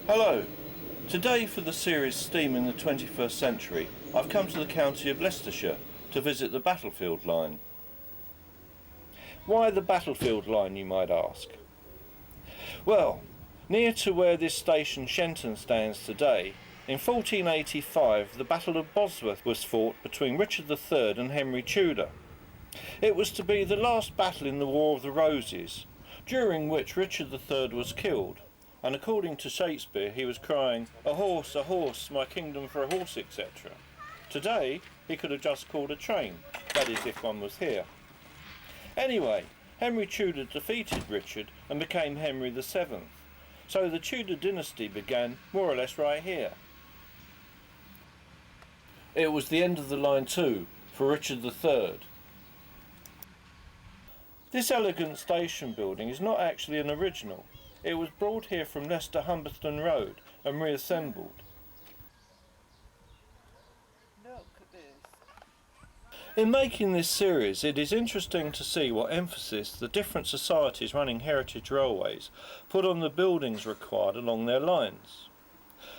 Hello. Today for the series Steam in the 21st Century, I've come to the county of Leicestershire to visit the battlefield line. Why the battlefield line, you might ask? Well, near to where this station Shenton stands today, in 1485 the Battle of Bosworth was fought between Richard III and Henry Tudor. It was to be the last battle in the War of the Roses, during which Richard III was killed, and according to Shakespeare he was crying, a horse, my kingdom for a horse, etc. Today he could have just called a train, that is if one was here. Anyway, Henry Tudor defeated Richard and became Henry VII, so the Tudor dynasty began more or less right here. It was the end of the line too, for Richard III. This elegant station building is not actually an original. It was brought here from Leicester Humberston Road and reassembled. Look at this. In making this series, it is interesting to see what emphasis the different societies running heritage railways put on the buildings required along their lines.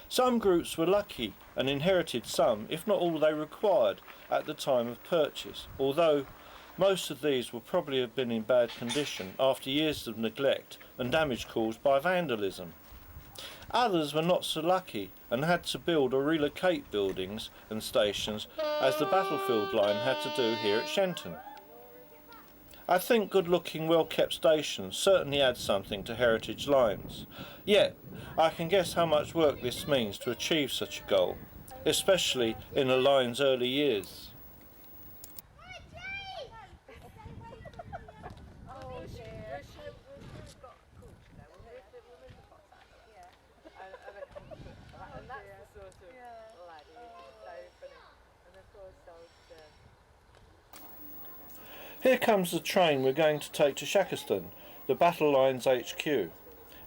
Some groups were lucky and inherited some, if not all they required at the time of purchase, although most of these will probably have been in bad condition after years of neglect and damage caused by vandalism. Others were not so lucky and had to build or relocate buildings and stations, as the battlefield line had to do here at Shenton. I think good-looking, well-kept stations certainly add something to heritage lines. Yet, I can guess how much work this means to achieve such a goal, especially in a line's early years. Here comes the train we're going to take to Shackerston, the Battle Line's HQ.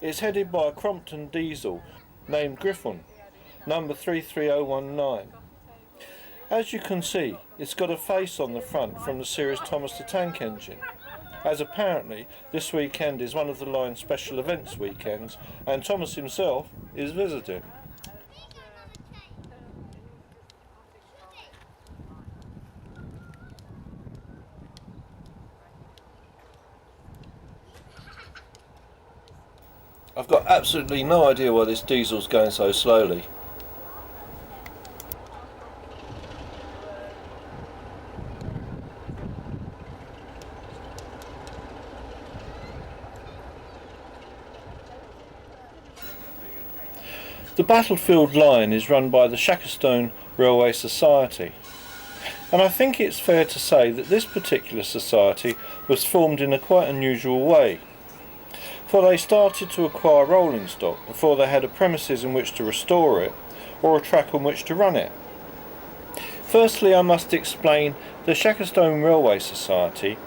It's headed by a Crompton diesel named Griffon, number 33019. As you can see, it's got a face on the front from the series Thomas the Tank Engine, as apparently this weekend is one of the line's special events weekends and Thomas himself is visiting. I've got absolutely no idea why this diesel's going so slowly. The battlefield line is run by the Shackerstone Railway Society, and I think it's fair to say that this particular society was formed in a quite unusual way. For they started to acquire rolling stock before they had a premises in which to restore it or a track on which to run it. Firstly, I must explain the Shackerstone Railway Society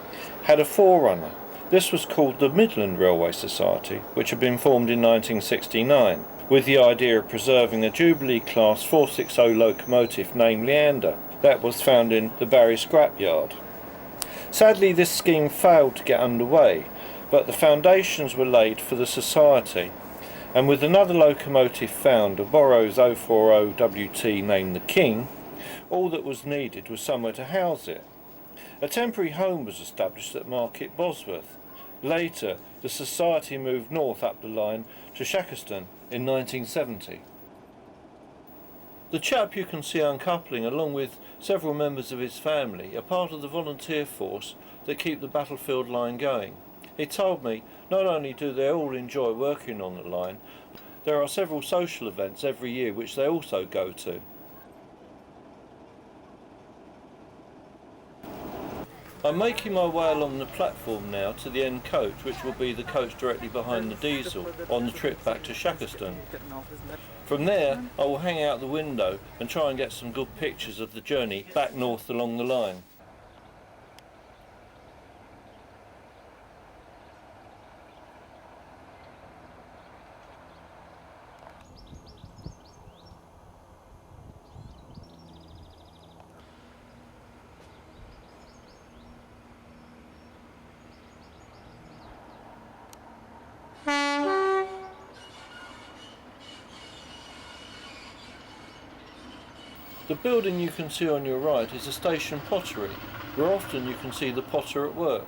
had a forerunner. This was called the Midland Railway Society, which had been formed in 1969 with the idea of preserving a Jubilee Class 460 locomotive named Leander that was found in the Barry Scrapyard. Sadly, this scheme failed to get underway, but the foundations were laid for the society, and with another locomotive found, a Burroughs 040WT named the King, all that was needed was somewhere to house it. A temporary home was established at Market Bosworth. Later, the society moved north up the line to Shackerston in 1970. The chap you can see uncoupling, along with several members of his family, are part of the volunteer force that keep the battlefield line going. He told me not only do they all enjoy working on the line, there are several social events every year which they also go to. I'm making my way along the platform now to the end coach, which will be the coach directly behind the diesel on the trip back to Shackerston. From there I will hang out the window and try and get some good pictures of the journey back north along the line. The building you can see on your right is a station pottery, where often you can see the potter at work.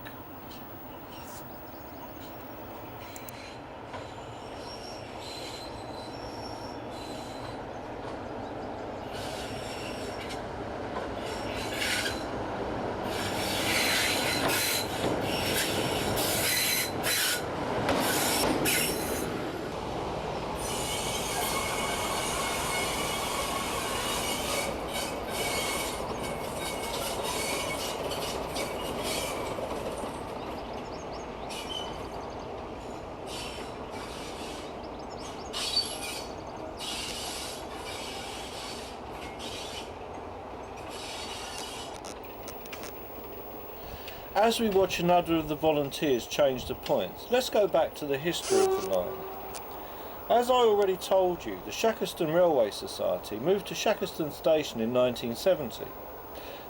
As we watch another of the volunteers change the points, let's go back to the history of the line. As I already told you, the Shackerston Railway Society moved to Shackerston Station in 1970.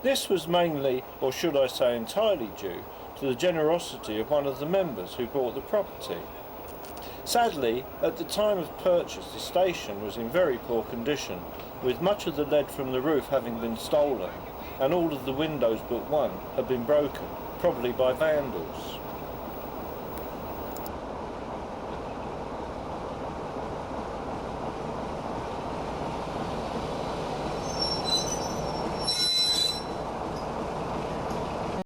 This was mainly, or should I say entirely, due to the generosity of one of the members who bought the property. Sadly, at the time of purchase, the station was in very poor condition, with much of the lead from the roof having been stolen, and all of the windows but one had been broken, probably by vandals.